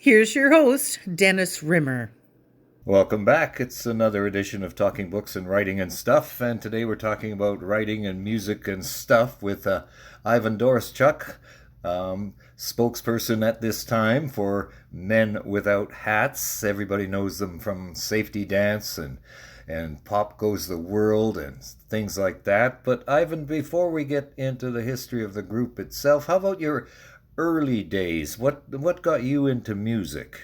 Here's your host, Dennis Rimmer. Welcome back. It's another edition of Talking Books and Writing and Stuff, and today we're talking about writing and music and stuff with Ivan Doroschuk, spokesperson at this time for Men Without Hats. Everybody knows them from Safety Dance and Pop Goes the World and things like that. But Ivan, before we get into the history of the group itself, how about your early days? What got you into music?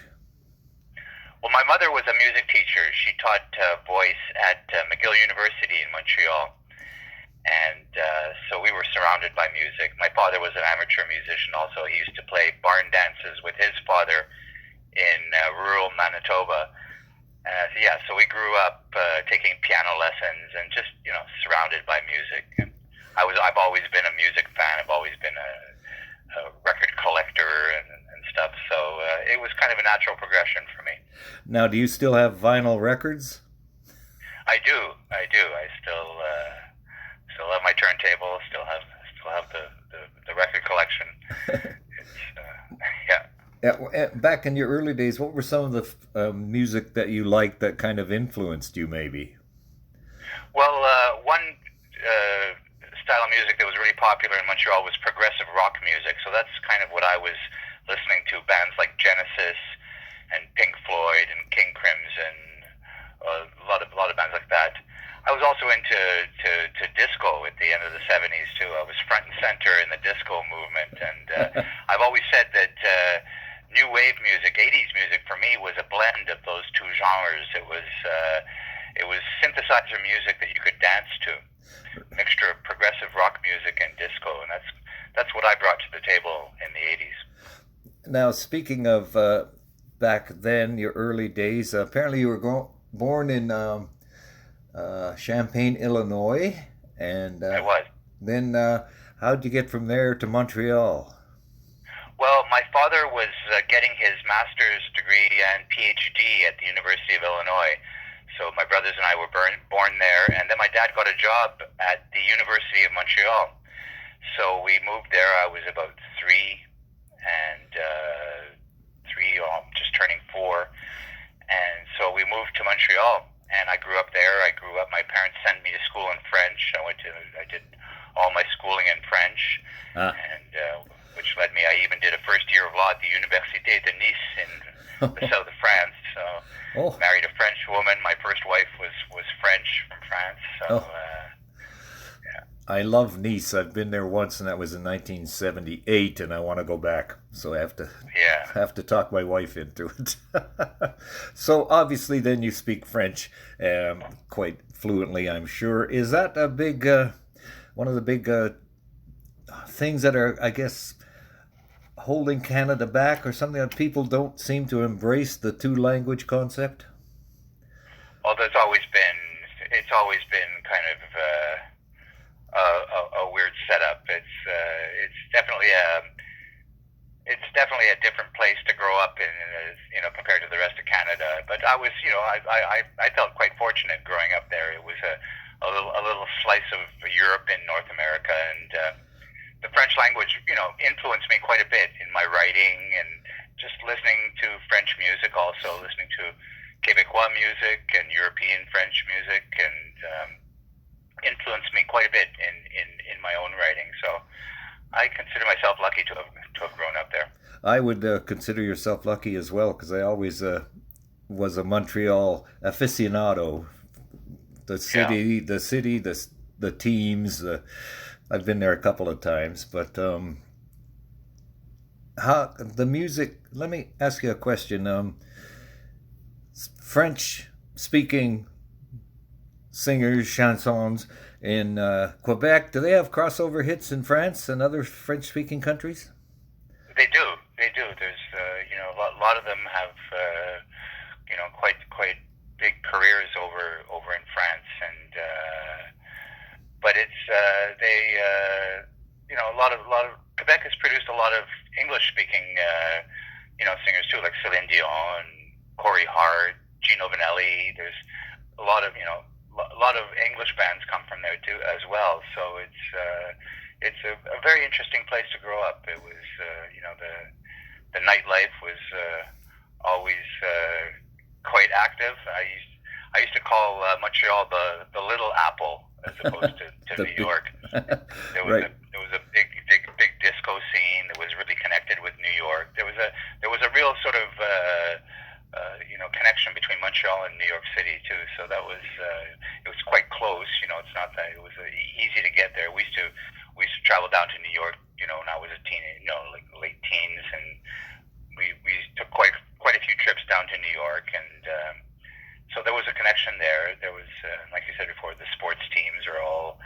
Well, my mother was a music teacher. She taught voice at McGill University in Montreal. And so we were surrounded by music. My father was an amateur musician also. He used to play barn dances with his father in rural Manitoba. So we grew up taking piano lessons and just, surrounded by music. And I've always been a music fan. I've always been a record collector and stuff. So it was kind of a natural progression for me. Now, do you still have vinyl records? I do. I still have my turntable. Still have the record collection. Yeah. Back in your early days, what were some of the music that you liked that kind of influenced you, maybe? Well, one style of music that was really popular in Montreal was progressive rock music. So that's kind of what I was listening to. Bands like Genesis and Pink Floyd and King Crimson, a lot of bands like that. I was also into disco at the end of the 70s too. I was front and center in the disco movement, and I've always said that new wave music, 80s music, for me was a blend of those two genres. It was synthesizer music that you could dance to, mixture of progressive rock music and disco, and that's what I brought to the table in the 80s. Now, speaking of back then, your early days, apparently you were born in Champaign, Illinois, and I was. Then how'd you get from there to Montreal? Well, my father was getting his master's degree and PhD at the University of Illinois. So my brothers and I were born there, and then my dad got a job at the University of Montreal. So we moved there. I was about three, just turning four. And so we moved to Montreal, and I grew up there. My parents sent me to school in French. I did all my schooling in French, which led me, I even did a first year of law at the Université de Nice in the south of France. So married a French woman. My first wife was French from France. So I love Nice. I've been there once, and that was in 1978, and I want to go back. So I have to talk my wife into it. So obviously, then you speak French quite fluently, I'm sure. Is that a big one of the big things that are, I guess, holding Canada back, or something that people don't seem to embrace the two-language concept? Well, it's always been kind of a weird setup. It's definitely a different place to grow up in, compared to the rest of Canada. But I was, I felt quite fortunate growing up there. It was a little slice of Europe in North America, and the French language, influenced me quite a bit in my writing, and just listening to French music, also listening to Québécois music and European French music, and influenced me quite a bit in my own writing. So I consider myself lucky to have grown up there. I would consider yourself lucky as well, because I always was a Montreal aficionado. The city, the teams. I've been there a couple of times, but how the music? Let me ask you a question. French-speaking singers, chansons in Quebec, do they have crossover hits in France and other French-speaking countries? They do. There's a lot of them have quite big careers over in France, and but it's a lot of Quebec has produced a lot of English-speaking singers too, like Celine Dion, Corey Hart, Gino Vanelli. There's a lot of English bands come from there too as well. So it's a very interesting place to grow up. It was the nightlife active. I used to call Montreal the Little Apple as opposed to New York. There was right. there was a big disco scene that was really connected with New York. There was a real sort of connection between Montreal and New York City too. So that was it was quite close. It's not that it was easy to get there. We used to travel down to New York. When I was a teenage, like late teens, and we took quite a few trips down to New York, and so there was a connection there. There was, like you said before, the sports teams are all,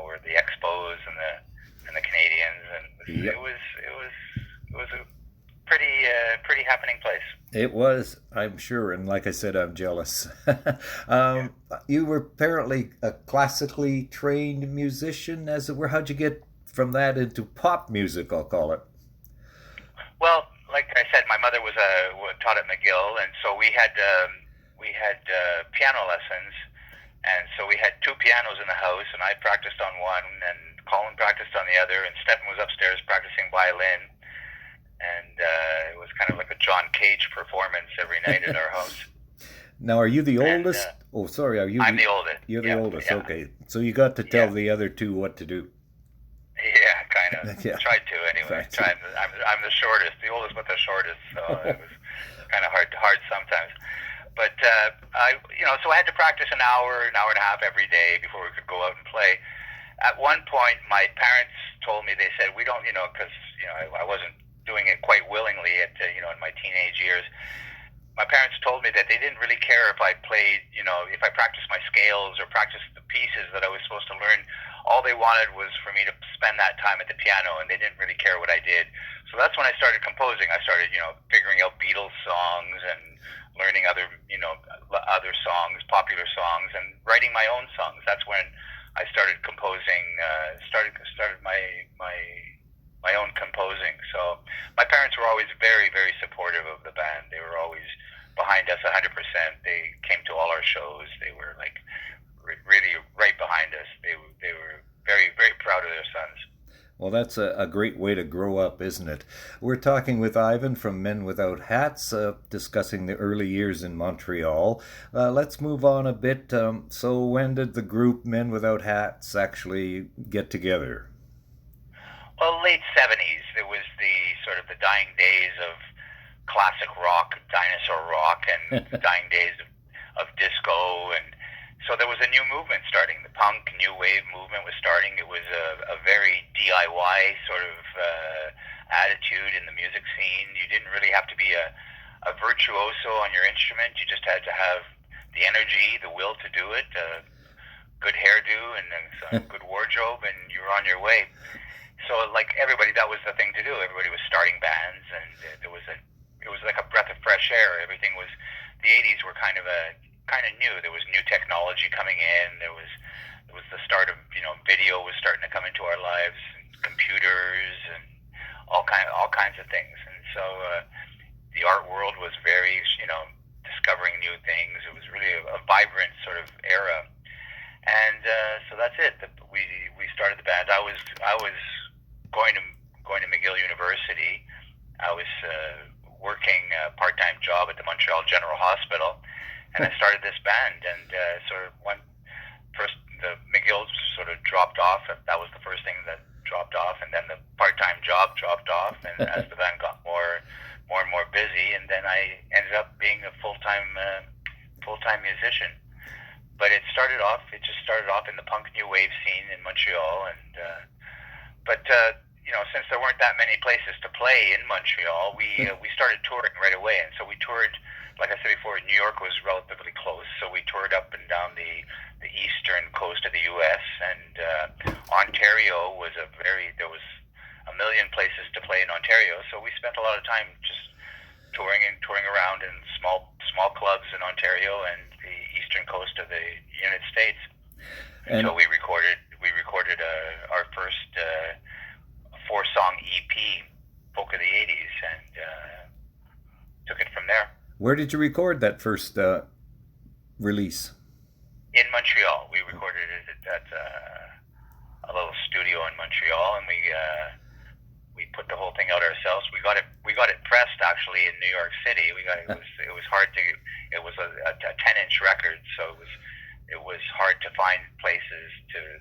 were the Expos and the Canadians, and Yep. it was a pretty happening place. It was, I'm sure, and like I said, I'm jealous. You were apparently a classically trained musician, as it were. How'd you get from that into pop music, I'll call it? Well, like I said, my mother was taught at McGill, and so we had piano lessons, and so we had two pianos in the house, and I practiced on one, and Colin practiced on the other, and Stephen was upstairs practicing violin, and it was kind of like a John Cage performance every night at our house. Now, are you the oldest? Are you? I'm the oldest. You're the oldest. Yeah. Okay, so you got to tell the other two what to do. Yeah, kind of. Yeah. Tried to anyway. I'm the shortest, the oldest but the shortest, so it was kind of hard sometimes. But so I had to practice an hour and a half every day before we could go out and play. At one point, my parents told me, they said, we don't, because I wasn't doing it quite willingly in my teenage years. My parents told me that they didn't really care if I played, if I practiced my scales or practiced the pieces that I was supposed to learn. All they wanted was for me to spend that time at the piano, and they didn't really care what I did. So that's when I started composing. I started, figuring out Beatles songs and learning other songs, popular songs, and writing my own songs. That's when I started composing. Started my own composing. So my parents were always very, very supportive of the band. They were always behind us 100%. They came to all our shows. They were really right behind us. They were very, very proud of their sons. Well, that's a great way to grow up, isn't it? We're talking with Ivan from Men Without Hats, discussing the early years in Montreal. Let's move on a bit. So when did the group Men Without Hats actually get together? Well, late 70s. It was the sort of the dying days of classic rock, dinosaur rock, and the dying days of disco, and so there was a new movement starting. The punk new wave movement was starting. It was a very DIY sort of attitude in the music scene. You didn't really have to be a virtuoso on your instrument. You just had to have the energy, the will to do it, good hairdo, and a good wardrobe, and you were on your way. So, like everybody, that was the thing to do. Everybody was starting bands, and it was like a breath of fresh air. Everything was, the 80s were kind of new. There was new technology coming in. There was the start of, video was starting to come into our lives, and computers, and all kinds of things. And so the art world was very, discovering new things. It was really a vibrant sort of era. And so that's it. We started the band. I was going to McGill University. I was working a part-time job at the Montreal General Hospital, and I started this band. And the McGill sort of dropped off. That was the first thing that dropped off, and then the part-time job dropped off. And as the band got more and more busy, and then I ended up being a full-time musician. But it just started off in the punk new wave scene in Montreal, and since there weren't that many places to play in Montreal, we started touring right away. And so we toured, like I said before, New York was relatively close, so we toured up and down the eastern coast of the U.S. And Ontario there was a million places to play in Ontario, so we spent a lot of time just touring around in small clubs in Ontario and the eastern coast of the United States. And so we recorded our first 4-song EP, Folk of the 80s, and took it from there. Where did you record that first release? In Montreal. We recorded it at a little studio in Montreal, and we put put the whole thing out ourselves. We got it pressed actually in New York City. It was hard to, it was a 10-inch record, so it was hard to find places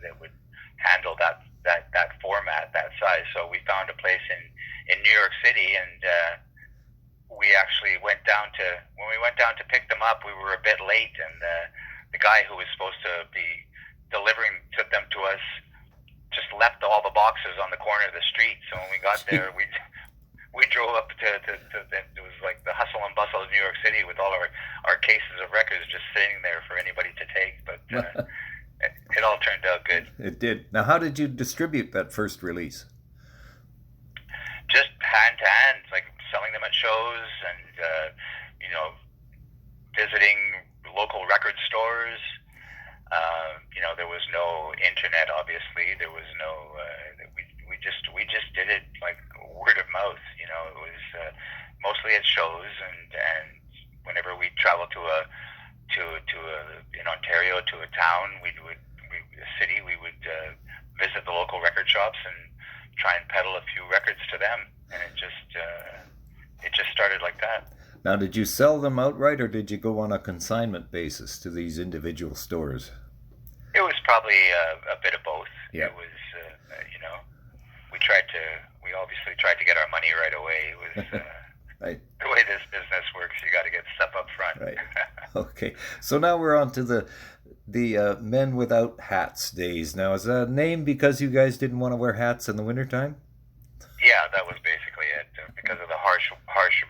that would handle that format, that size. So we found a place in New York City, and we actually when we went down to pick them up, we were a bit late, and the guy who was supposed to be delivering them to us just left all the boxes on the corner of the street. So when we got there, we drove up to it was like the hustle and bustle of New York City with all our cases of records just sitting there for anybody to take. But it all turned out good. It did. Now, how did you distribute that first release? Just hand to hand, like selling them at shows and visiting local record stores. There was no internet, obviously. There was no. We just did it like word of mouth. It was mostly at shows, and whenever we traveled in Ontario to a town, a city, we would visit the local record shops and try and peddle a few records to them, and it just started like that. Now, did you sell them outright, or did you go on a consignment basis to these individual stores? It was probably a bit of both. Yeah. It was, we obviously tried to get our money right away. It was right. The way this business works, you got to get stuff up front. Right. Okay. So now we're on to the Men Without Hats days. Now, is that a name because you guys didn't want to wear hats in the wintertime? Yeah, that was basically it. Because of the harsh and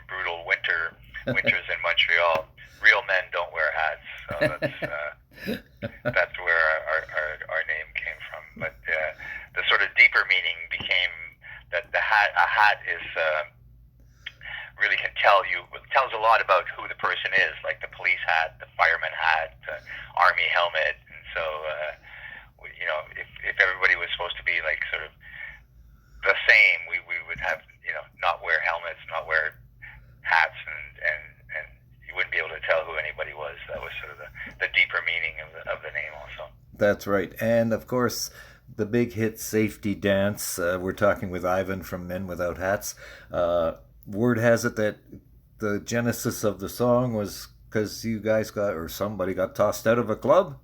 brutal winters in Montreal, real men don't wear hats. So that's where our name came from. But the sort of deeper meaning became that a hat is really tells a lot about who the person is, like the police hat, the fireman hat, the army helmet. And so, if everybody was supposed to be like sort of the same, we would have, not wear helmets, not wear hats, and you wouldn't be able to tell who anybody was. That was sort of the deeper meaning of the name also. That's right. And of course, the big hit Safety Dance. We're talking with Ivan from Men Without Hats. Word has it that the genesis of the song was because you guys somebody got tossed out of a club?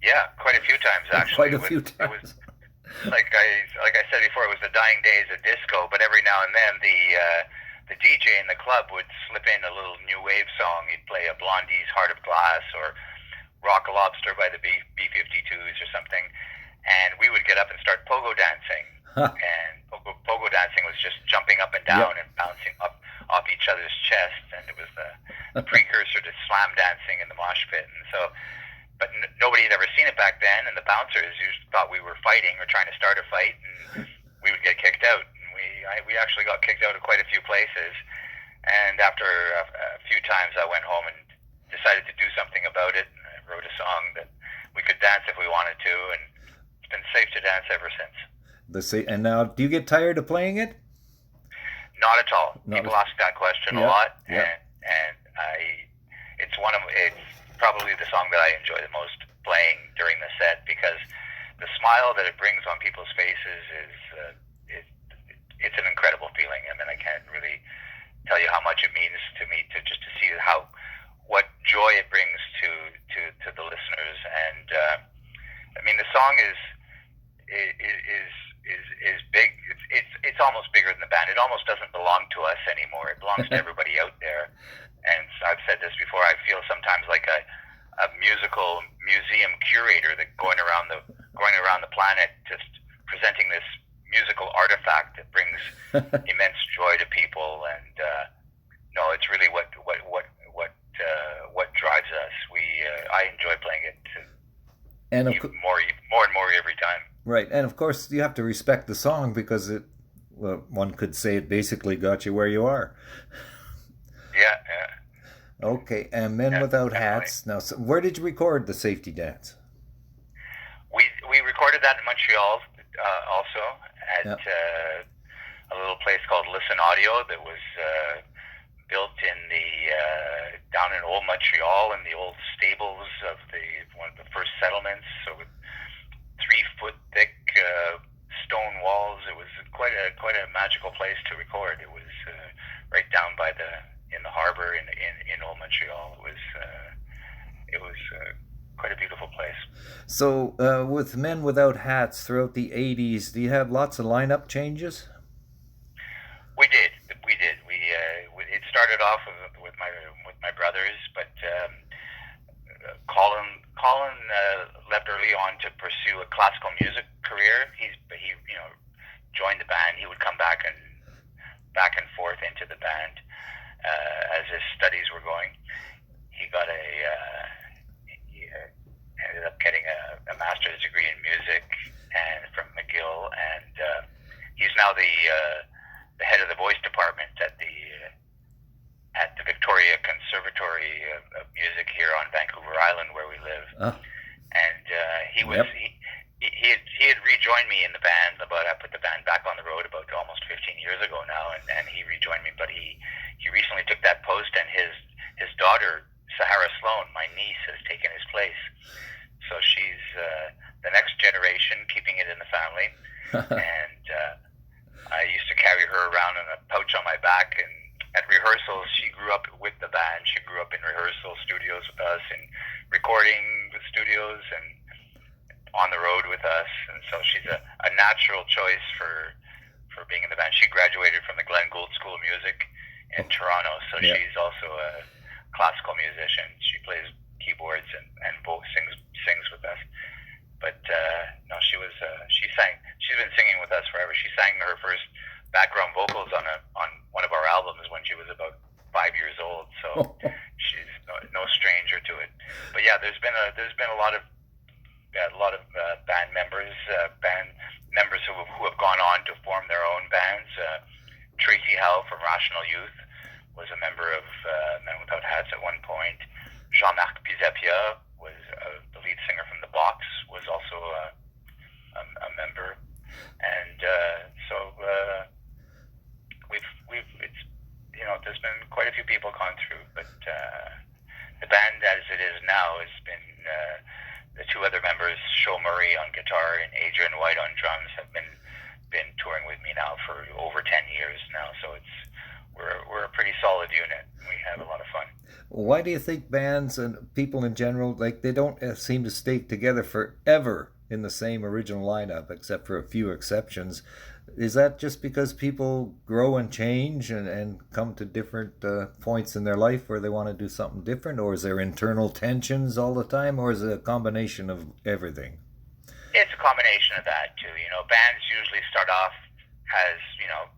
Yeah, quite a few times actually. Quite a few times. It was, like I said before, it was the dying days of disco, but every now and then the DJ in the club would slip in a little new wave song. He'd play a Blondie's Heart of Glass or Rock a Lobster by the B-52s or something, and we would get up and start pogo dancing. And pogo dancing was just jumping up and down and bouncing off each other's chests, and it was the precursor to slam dancing in the mosh pit. And so, but nobody had ever seen it back then, and the bouncers usually thought we were fighting or trying to start a fight, and we would get kicked out. And we actually got kicked out of quite a few places, and after a few times I went home and decided to do something about it, and I wrote a song that we could dance if we wanted to, and it's been safe to dance ever since. And now, do you get tired of playing it? Not at all. People ask that question a lot, and it's probably the song that I enjoy the most playing during the set, because the smile that it brings on people's faces it's an incredible feeling. I mean, I can't really tell you how much it means to me to see what joy it brings to the listeners. And I mean, the song is big. It's almost bigger than the band. It almost doesn't belong to us anymore. It belongs to everybody out there. And I've said this before, I feel sometimes like a musical museum curator that going around the planet just presenting this musical artifact that brings immense joy to people. And no, it's really what drives us. I enjoy playing it more and more every time. Right, and of course you have to respect the song because one could say it basically got you where you are. Yeah. Okay, and Men Without Hats. Now, so where did you record the Safety Dance? We recorded that in Montreal, also at a little place called Listen Audio that was built in down in old Montreal in the old stables of one of the first settlements. So with 3-foot thick stone walls, it was quite quite a magical place to record. It was right down by in the harbor in Old Montreal. It was quite a beautiful place. So, with Men Without Hats throughout the 80s, do you have lots of lineup changes? We did. It started off with my brothers, but Colin left early on to pursue a classical music career. He joined the band. He would come back and forth into the band as his studies were going. He ended up getting a master's degree in music and from McGill, and he's now the head of the voice department at the Victoria Conservatory of Music here on Vancouver Island, where we live. And he had rejoined me in the band. I put the band back on the road about almost 15 years ago now, and he rejoined me. But he recently took that post, and his daughter Sahara Sloan, my niece, has taken his place. So she's the next generation, keeping it in the family. And I used to carry her around in a pouch on my back, and at rehearsals, she grew up with the band. She grew up in rehearsal studios with us, and recording studios, and on the road with us. And so she's a natural choice for being in the band. She graduated from the Glenn Gould School of Music in Toronto, so she's also a classical musician. She plays keyboards and both sings with us. But no, she sang. She's been singing with us forever. She sang her first background vocals on one of our albums when she was about 5 years old. So she's no stranger to it. But yeah, there's been a lot of band members who have gone on to form their own bands. Tracy Howe from Rational Youth was a member of Men Without Hats at one point. Jean-Marc Pisapia was the lead singer from The Box, was also a member. And so there's been quite a few people gone through, but the band as it is now has been the two other members, Sho Murray on guitar and Adrian White on drums, have been touring with me now for over 10 years now. So we're a pretty solid unit. We have a lot of fun. Why do you think bands and people in general, they don't seem to stay together forever in the same original lineup, except for a few exceptions? Is that just because people grow and change and come to different points in their life where they want to do something different? Or is there internal tensions all the time? Or is it a combination of everything? It's a combination of that, too. Bands usually start off as,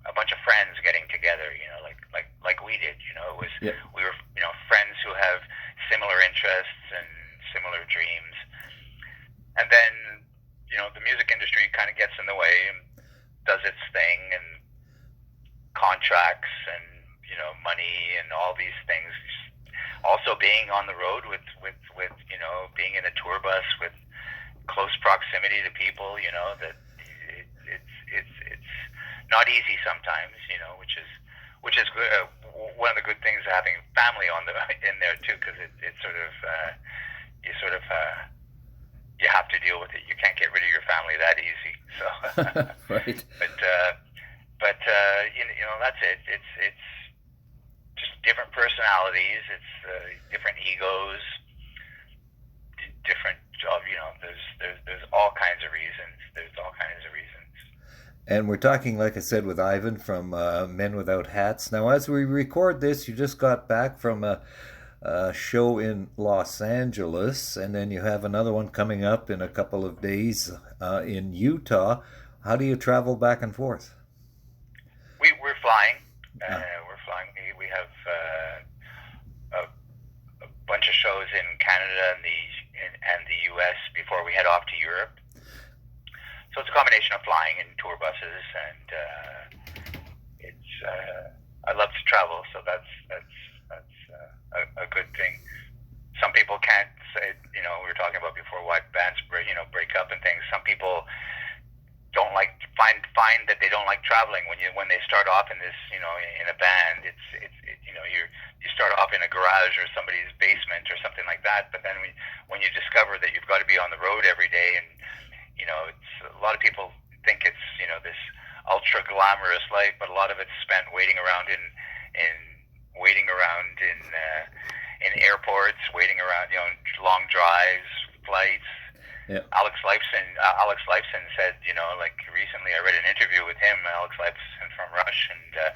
a bunch of friends getting together, like we did. We were, friends who have similar interests and similar dreams. And then, the music industry kind of gets in the way and does its thing, and contracts and, money and all these things. Also being on the road with being in a tour bus with close proximity to people, that it's not easy sometimes, which is good. One of the good things of having family in there too, because it's sort of you have to deal with it. You can't get rid of your family that easy. So, right. But that's it. It's just different personalities. It's different egos, different job. There's all kinds of reasons. And we're talking, like I said, with Ivan from Men Without Hats. Now, as we record this, you just got back from a show in Los Angeles, and then you have another one coming up in a couple of days in Utah. How do you travel back and forth? We're flying. We're flying. We have a bunch of shows in Canada and the U.S. before we head off to Europe. So it's a combination of flying and tour buses, and I love to travel, so that's a good thing. Some people can't say, we were talking about before why bands break up and things. Some people don't find that they don't like traveling when they start off in this, in a band. You start off in a garage or somebody's basement or something like that, but then when you discover that you've got to be on the road every day, and it's a lot of people think it's this ultra glamorous life, but a lot of it's spent waiting around in airports, waiting around, long drives, flights. Yeah. Alex Lifeson said, like recently I read an interview with him, Alex Lifeson from Rush, and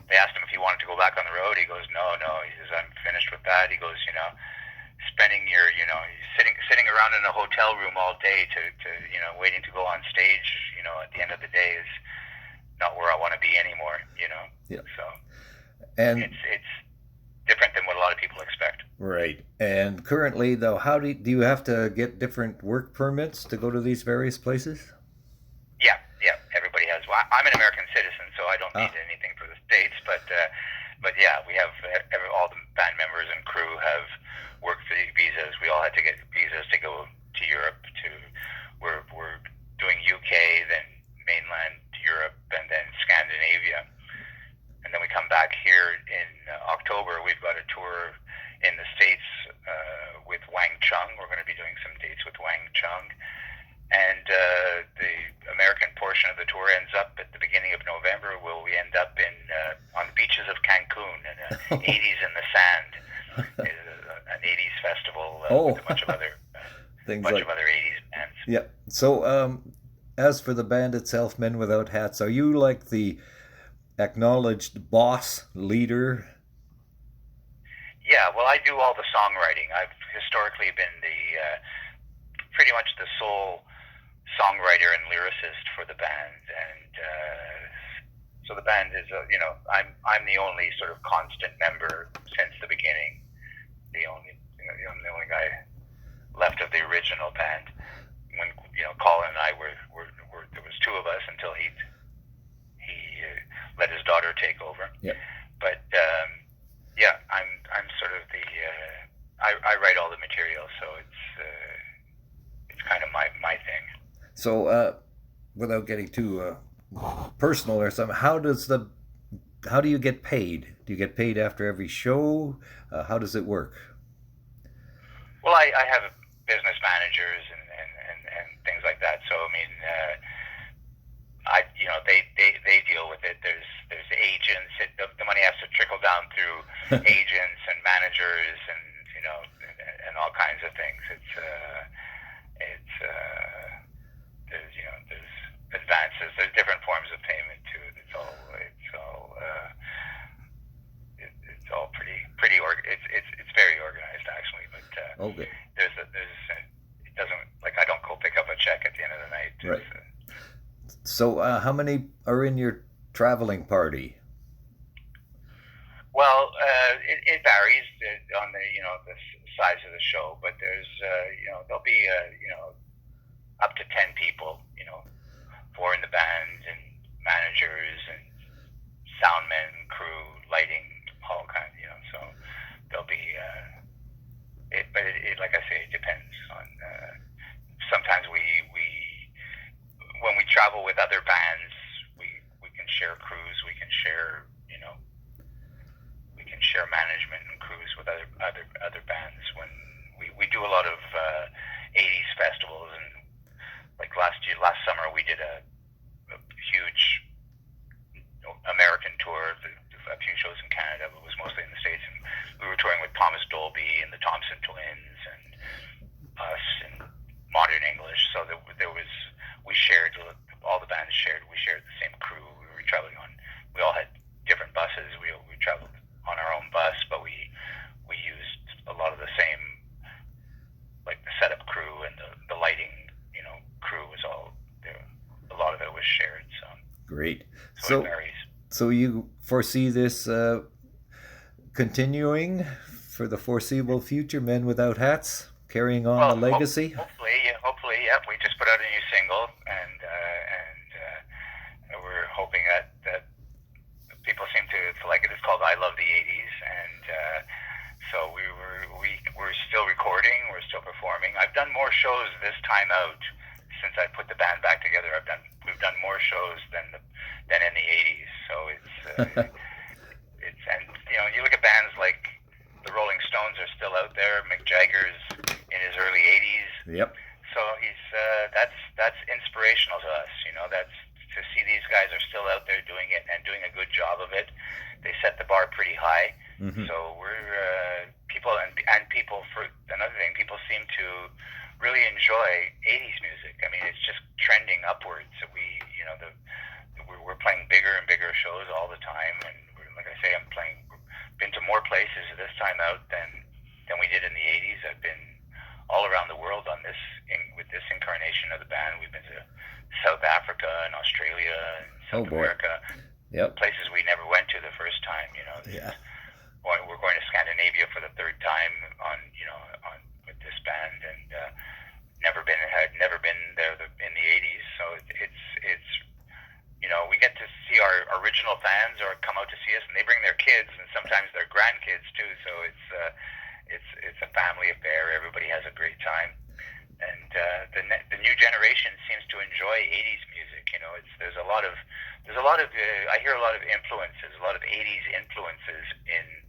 they asked him if he wanted to go back on the road. He goes, no. He says, I'm finished with that. He goes, spending sitting around in a hotel room all day to waiting to go on stage, at the end of the day is not where I want to be anymore, Yeah. So, and it's different than what a lot of people expect. Right. And currently, though, how do you have to get different work permits to go to these various places? Yeah. Everybody has. Well, I'm an American citizen, so I don't need anything for the States. But yeah, we have all the band members and crew have work visas. We all had to get visas to go to Europe. We're doing UK, then mainland Europe, and then Scandinavia. And then we come back here in October. We've got a tour in the States with Wang Chung. We're going to be doing some dates with Wang Chung. And the American portion of the tour ends up at the beginning of November, where we end up on the beaches of Cancun in 80s in the Sand. An 80s festival with a bunch of other of other 80s bands. Yeah. So as for the band itself, Men Without Hats, are you like the acknowledged boss, leader? Yeah, well, I do all the songwriting. I've historically been pretty much the sole songwriter and lyricist for the band, and so the band is, I'm the only sort of constant member since the beginning. I'm the only guy left of the original band. When Colin and I were there was two of us until he let his daughter take over. Yeah. But yeah, I'm sort of the I write all the material, so it's kind of my thing. So without getting too personal or something, how do you get paid? Do you get paid after every show? How does it work? Well, I have business managers and things like that. So I mean, they deal with it. There's agents. The money has to trickle down through agents and managers and and all kinds of things. There's advances. There's different forms of payment too. It's all pretty it's very organized actually. But okay. It doesn't, like, I don't go pick up a check at the end of the night. Right. So how many are in your traveling party? Well, it varies on the size of the show, but there's there'll be up to 10 people, 4 in the band and managers and soundmen, crew, lighting, all kinds, so there'll be but like I say, it depends on sometimes we when we travel with other bands, we can share crews, we can share management and crews with other bands. When we do a lot of 80s festivals, and like last summer we did a huge American tour, a few shows in Canada, but it was mostly in the States, and we were touring with Thomas Dolby and the Thompson Twins and us and Modern English. So we shared, all the bands shared, we shared the same crew. We were traveling we all had different buses. We traveled on our own bus, but we used a lot of the same, like the setup crew and the lighting, crew was all there. A lot of it was shared. So great. So it varies. So you foresee this continuing for the foreseeable future, Men Without Hats, carrying on the legacy? Hopefully, yeah. We just put out a new single, and we're hoping that people seem to like it. It's called "I Love the '80s," and so we're still recording, we're still performing. I've done more shows this time out since I put the band back together. We've done more shows than in the '80s. So it's and you look at bands like the Rolling Stones are still out there. Mick Jagger's in his early '80s. Yep. So he's that's inspirational to us. That's to see these guys guys are still out there doing it and doing a good job of it. They set the bar pretty high. So we're people and people, for another thing, people seem to really enjoy 80s music. I mean, it's just trending upwards. We're playing bigger and bigger shows all the time, and like I say, been to more places this time out than we did in the 80s. I've been all around the world with this incarnation of the band. We've been to South Africa and Australia and South America. Places we never went to the first time. We're going to Scandinavia for the third time with this band, and had never been there in the 80s. So it's we get to see our original fans or come out to see us, and they bring their kids and sometimes their grandkids too. So it's a family affair. Everybody has a great time, and the new generation seems to enjoy 80s music. There's a lot of I hear a lot of influences, a lot of 80s influences in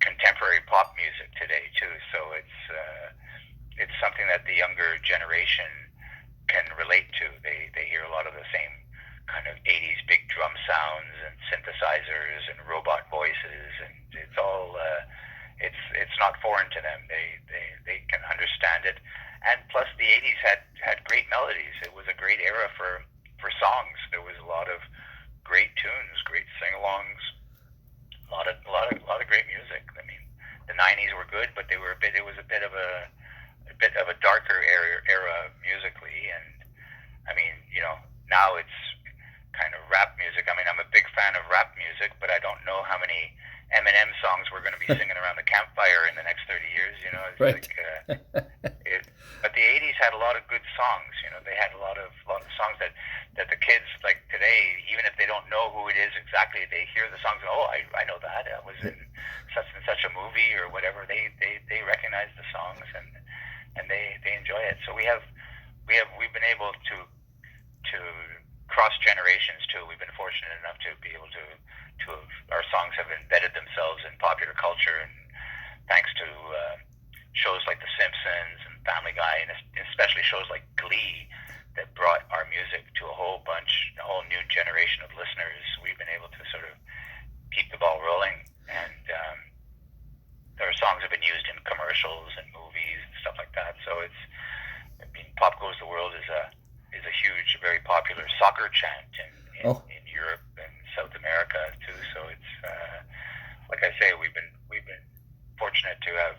contemporary pop music today too. So it's something that the younger generation can relate to. They hear a lot of the same kind of 80s big drum sounds and synthesizers and robot voices, and it's all it's not foreign to them. They can understand it, and plus the 80s had great melodies. It was a great era for songs. There was a lot of great tunes, great sing-alongs, a lot of great music. I mean, the 90s were good, but it was a bit of a darker era musically, and I mean, now it's kind of rap music. I mean, I'm a big fan of rap music, but I don't know how many Eminem songs we're going to be singing around the campfire in the next 30 years. It's right. But the 80s had a lot of good songs. They had a lot of songs that the kids like today, even if they don't know who it is exactly, they hear the songs and I know that. That was in such and such a movie or whatever. They recognize the songs and they enjoy it. So we've been able to cross generations too. We've been fortunate enough to be able to our songs have embedded themselves in popular culture, and thanks to shows like The Simpsons and Family Guy, and especially shows like Glee that brought our music to a whole new generation of listeners, we've been able to sort of keep the ball rolling, and our songs have been used in commercials and movies and stuff like that. So Pop Goes the World is a huge, very popular soccer chant in Europe and South America too. So it's like I say, we've been fortunate to have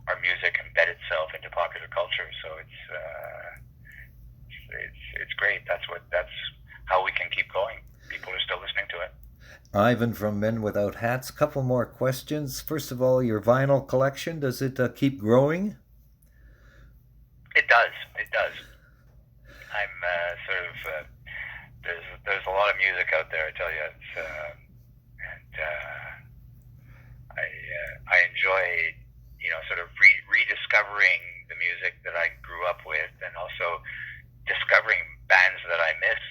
our music embed itself into popular culture. So it's great. That's how we can keep going. People are still listening to it. Ivan from Men Without Hats. Couple more questions. First of all, your vinyl collection, does it keep growing? It does. I'm there's a lot of music out there, I tell you. I enjoy sort of rediscovering the music that I grew up with, and also discovering bands that I missed.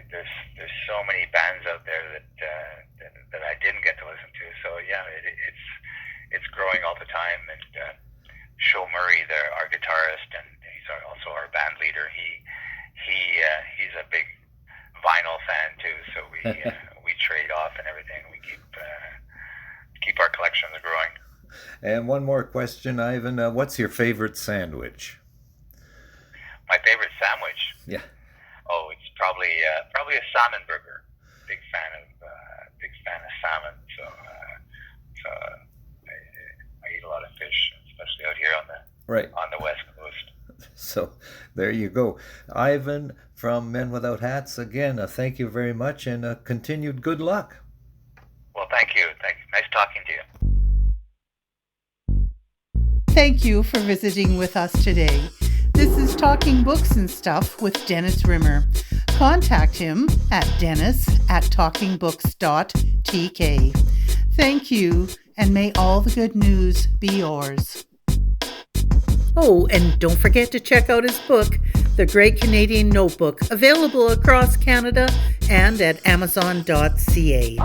There's so many bands out there that I didn't get to listen to. So yeah, it's growing all the time. And Sho Murray, our guitarist, and he's also our band leader. He's a big vinyl fan too. So we trade off and everything. We keep our collections growing. And one more question, Ivan. What's your favorite sandwich? My favorite sandwich? Yeah. Oh, it's probably a salmon burger. Big fan of salmon. So I eat a lot of fish, especially out here on the West Coast. So there you go. Ivan from Men Without Hats, again, thank you very much, and continued good luck. Well, thank you. Nice talking to you. Thank you for visiting with us today. This is Talking Books and Stuff with Dennis Rimmer. Contact him at dennis@talkingbooks.tk. Thank you, and may all the good news be yours. Oh, and don't forget to check out his book, The Great Canadian Notebook, available across Canada and at amazon.ca.